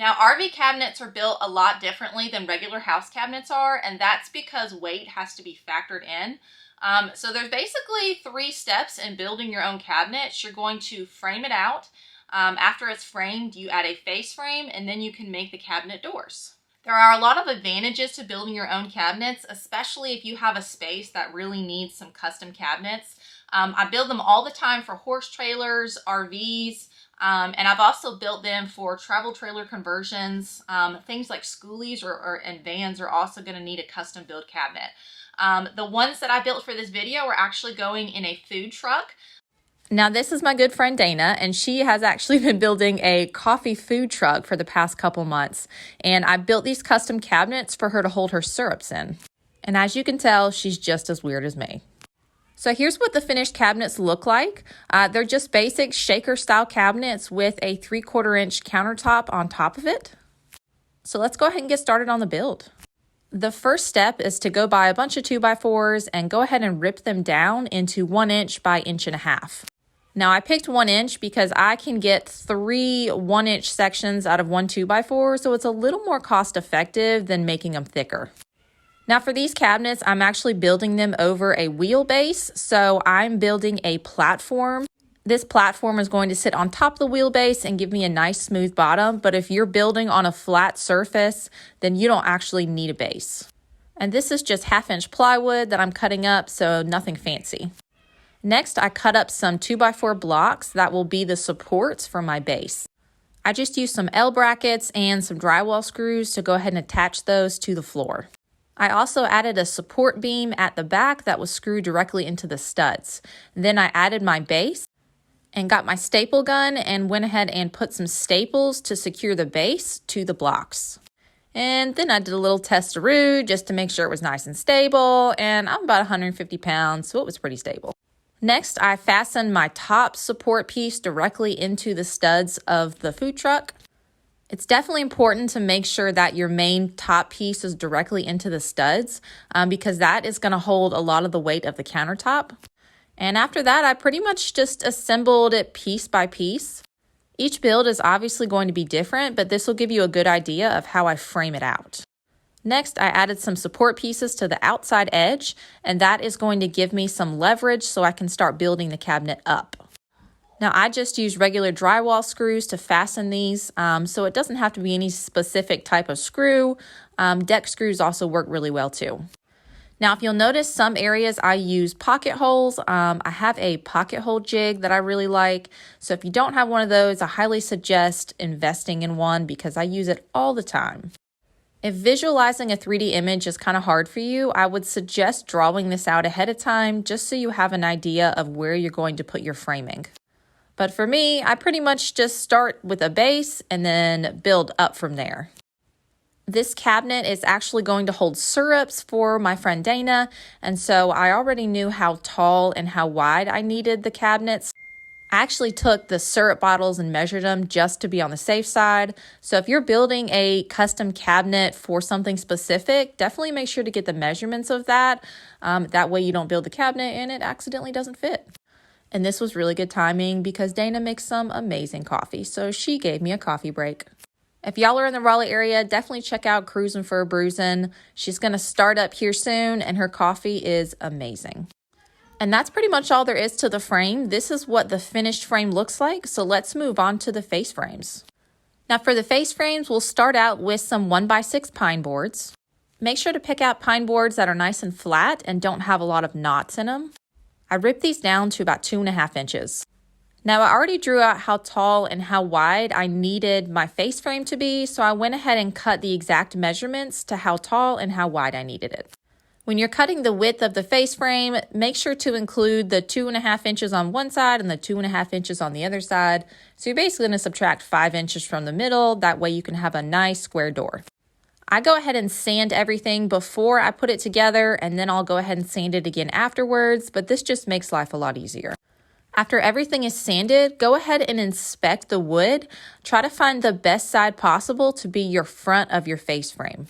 Now, RV cabinets are built a lot differently than regular house cabinets are, and that's because weight has to be factored in. So there's basically 3 steps in building your own cabinet. You're going to frame it out. After it's framed, you add a face frame, and then you can make the cabinet doors. There are a lot of advantages to building your own cabinets, especially if you have a space that really needs some custom cabinets. I build them all the time for horse trailers, RVs, and I've also built them for travel trailer conversions. Things like schoolies and vans are also going to need a custom build cabinet. The ones that I built for this video are actually going in a food truck. Now, this is my good friend Dana, and she has actually been building a coffee food truck for the past couple months. And I built these custom cabinets for her to hold her syrups in. And as you can tell, she's just as weird as me. So here's what the finished cabinets look like. They're just basic shaker style cabinets with a 3/4 inch countertop on top of it. So let's go ahead and get started on the build. The first step is to go buy a bunch of 2x4s and go ahead and rip them down into 1 inch by 1.5 inches. Now I picked 1 inch because I can get 3 1-inch sections out of one 2x4, so it's a little more cost effective than making them thicker. Now for these cabinets, I'm actually building them over a wheelbase, so I'm building a platform. This platform is going to sit on top of the wheelbase and give me a nice smooth bottom, but if you're building on a flat surface, then you don't actually need a base. And this is just 1/2 inch plywood that I'm cutting up, so nothing fancy. Next, I cut up some 2x4 blocks that will be the supports for my base. I just used some L brackets and some drywall screws to go ahead and attach those to the floor. I also added a support beam at the back that was screwed directly into the studs. Then I added my base and got my staple gun and went ahead and put some staples to secure the base to the blocks. And then I did a little testaroo just to make sure it was nice and stable, and I'm about 150 pounds, so it was pretty stable. Next, I fastened my top support piece directly into the studs of the food truck. It's definitely important to make sure that your main top piece is directly into the studs because that is going to hold a lot of the weight of the countertop. And after that, I pretty much just assembled it piece by piece. Each build is obviously going to be different, but this will give you a good idea of how I frame it out. Next, I added some support pieces to the outside edge, and that is going to give me some leverage so I can start building the cabinet up. Now, I just used regular drywall screws to fasten these, so it doesn't have to be any specific type of screw. Deck screws also work really well too. Now, if you'll notice, some areas I use pocket holes. I have a pocket hole jig that I really like. So if you don't have one of those, I highly suggest investing in one because I use it all the time. If visualizing a 3D image is kind of hard for you, I would suggest drawing this out ahead of time just so you have an idea of where you're going to put your framing. But for me, I pretty much just start with a base and then build up from there. This cabinet is actually going to hold syrups for my friend Dana, and so I already knew how tall and how wide I needed the cabinets. I actually took the syrup bottles and measured them just to be on the safe side. So if you're building a custom cabinet for something specific, definitely make sure to get the measurements of that. That way you don't build the cabinet and it accidentally doesn't fit. And this was really good timing because Dana makes some amazing coffee, so she gave me a coffee break. If y'all are in the Raleigh area, definitely check out Cruisin' for a Bruisin'. She's going to start up here soon, and her coffee is amazing. And that's pretty much all there is to the frame. This is what the finished frame looks like, so let's move on to the face frames. Now for the face frames, we'll start out with some 1x6 pine boards. Make sure to pick out pine boards that are nice and flat and don't have a lot of knots in them. I ripped these down to about 2.5 inches. Now I already drew out how tall and how wide I needed my face frame to be, so I went ahead and cut the exact measurements to how tall and how wide I needed it. When you're cutting the width of the face frame, make sure to include the 2.5 inches on one side and the 2.5 inches on the other side. So you're basically going to subtract 5 inches from the middle. That way you can have a nice square door. I go ahead and sand everything before I put it together, and then I'll go ahead and sand it again afterwards, but this just makes life a lot easier. After everything is sanded, go ahead and inspect the wood. Try to find the best side possible to be your front of your face frame.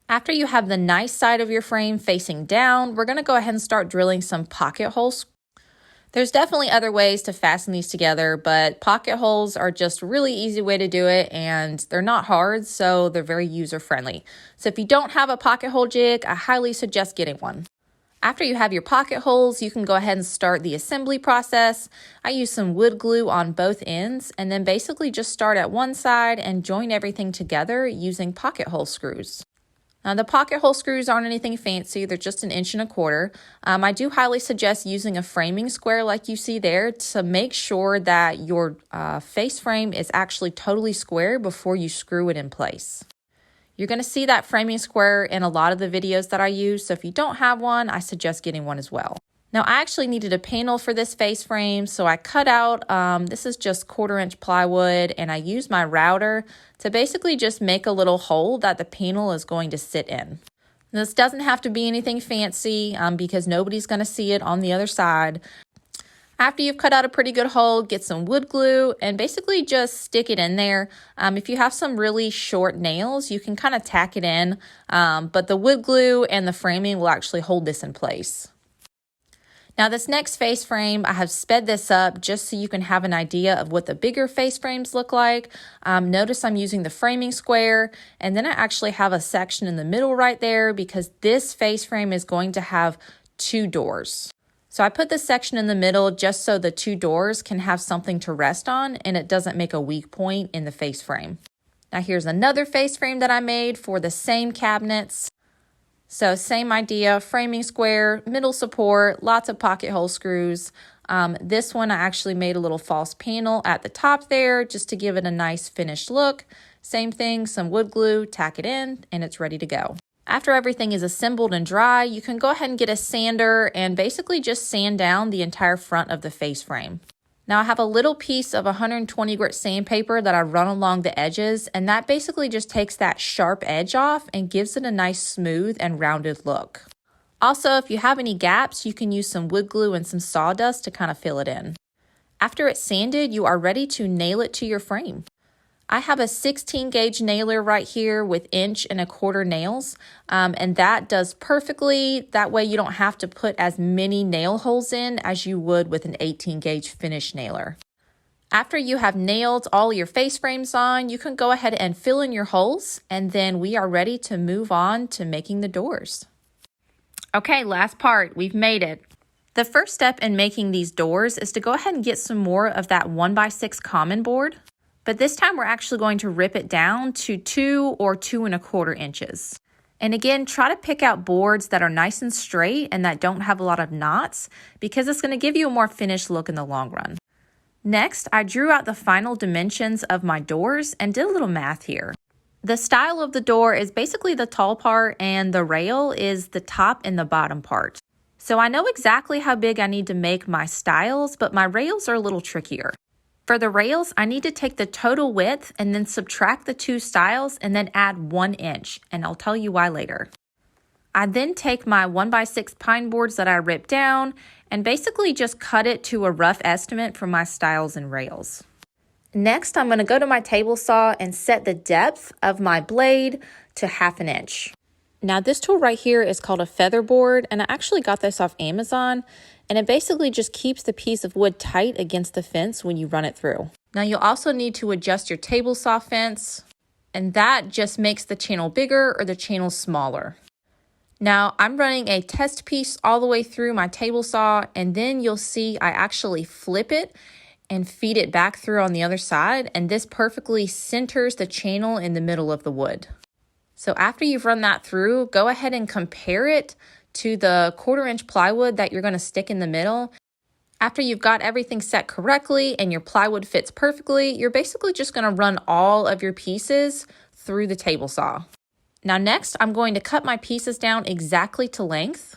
After you have the nice side of your frame facing down, we're going to go ahead and start drilling some pocket holes. There's definitely other ways to fasten these together, but pocket holes are just a really easy way to do it, and they're not hard, so they're very user-friendly. So if you don't have a pocket hole jig, I highly suggest getting one. After you have your pocket holes, you can go ahead and start the assembly process. I use some wood glue on both ends, and then basically just start at one side and join everything together using pocket hole screws. Now, the pocket hole screws aren't anything fancy, they're just 1.25 inches. I do highly suggest using a framing square like you see there to make sure that your face frame is actually totally square before you screw it in place. You're going to see that framing square in a lot of the videos that I use, so if you don't have one, I suggest getting one as well. Now, I actually needed a panel for this face frame, so I cut out, this is just 1/4 inch plywood, and I used my router to basically just make a little hole that the panel is going to sit in. This doesn't have to be anything fancy because nobody's going to see it on the other side. After you've cut out a pretty good hole, get some wood glue and basically just stick it in there. If you have some really short nails, you can kind of tack it in, but the wood glue and the framing will actually hold this in place. Now this next face frame, I have sped this up just so you can have an idea of what the bigger face frames look like. Notice I'm using the framing square, and then I actually have a section in the middle right there because this face frame is going to have 2 doors. So I put this section in the middle just so the 2 doors can have something to rest on and it doesn't make a weak point in the face frame. Now here's another face frame that I made for the same cabinets. So same idea, framing square, middle support, lots of pocket hole screws. This one I actually made a little false panel at the top there just to give it a nice finished look. Same thing, some wood glue, tack it in, and it's ready to go. After everything is assembled and dry, you can go ahead and get a sander and basically just sand down the entire front of the face frame. Now I have a little piece of 120 grit sandpaper that I run along the edges, and that basically just takes that sharp edge off and gives it a nice smooth and rounded look. Also, if you have any gaps, you can use some wood glue and some sawdust to kind of fill it in. After it's sanded, you are ready to nail it to your frame. I have a 16 gauge nailer right here with 1.25 inch nails, and that does perfectly. That way you don't have to put as many nail holes in as you would with an 18 gauge finish nailer. After you have nailed all your face frames on, you can go ahead and fill in your holes, and then we are ready to move on to making the doors. Okay, last part, we've made it. The first step in making these doors is to go ahead and get some more of that 1x6 common board. But this time we're actually going to rip it down to 2 or 2.25 inches. And again, try to pick out boards that are nice and straight and that don't have a lot of knots because it's going to give you a more finished look in the long run. Next, I drew out the final dimensions of my doors and did a little math here. The style of the door is basically the tall part and the rail is the top and the bottom part. So I know exactly how big I need to make my stiles, but my rails are a little trickier. For the rails, I need to take the total width and then subtract the 2 stiles and then add 1 inch, and I'll tell you why later. I then take my 1x6 pine boards that I ripped down and basically just cut it to a rough estimate for my stiles and rails. Next, I'm going to go to my table saw and set the depth of my blade to 1/2 inch. Now this tool right here is called a feather board, and I actually got this off Amazon, and it basically just keeps the piece of wood tight against the fence when you run it through. Now you'll also need to adjust your table saw fence, and that just makes the channel bigger or the channel smaller. Now I'm running a test piece all the way through my table saw, and then you'll see I actually flip it and feed it back through on the other side, and this perfectly centers the channel in the middle of the wood. So after you've run that through, go ahead and compare it to the 1/4 inch plywood that you're going to stick in the middle. After you've got everything set correctly and your plywood fits perfectly, you're basically just going to run all of your pieces through the table saw. Now next, I'm going to cut my pieces down exactly to length.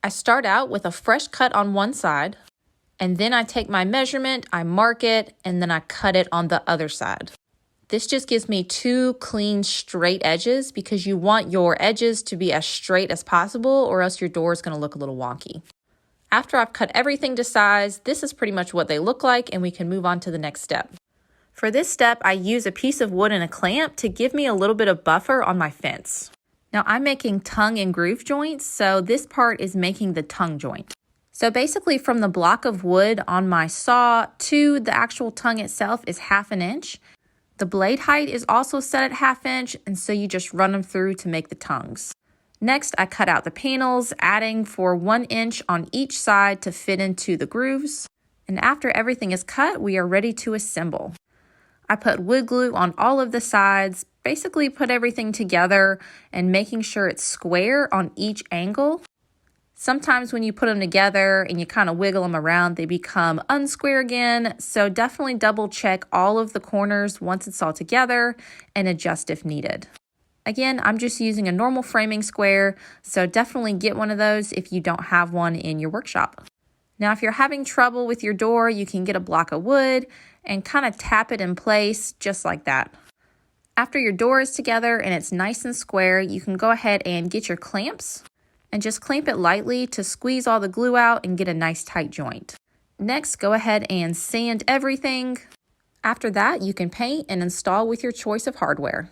I start out with a fresh cut on one side, and then I take my measurement, I mark it, and then I cut it on the other side. This just gives me 2 clean, straight edges because you want your edges to be as straight as possible or else your door is going to look a little wonky. After I've cut everything to size, this is pretty much what they look like, and we can move on to the next step. For this step, I use a piece of wood and a clamp to give me a little bit of buffer on my fence. Now I'm making tongue and groove joints, so this part is making the tongue joint. So basically from the block of wood on my saw to the actual tongue itself is 1/2 inch. The blade height is also set at 1/2 inch, and so you just run them through to make the tongues. Next, I cut out the panels, adding for 1 inch on each side to fit into the grooves. And after everything is cut, we are ready to assemble. I put wood glue on all of the sides, basically put everything together and making sure it's square on each angle. Sometimes when you put them together and you kind of wiggle them around, they become unsquare again. So definitely double check all of the corners once it's all together and adjust if needed. Again, I'm just using a normal framing square, so definitely get one of those if you don't have one in your workshop. Now, if you're having trouble with your door, you can get a block of wood and kind of tap it in place just like that. After your door is together and it's nice and square, you can go ahead and get your clamps and just clamp it lightly to squeeze all the glue out and get a nice tight joint. Next, go ahead and sand everything. After that, you can paint and install with your choice of hardware.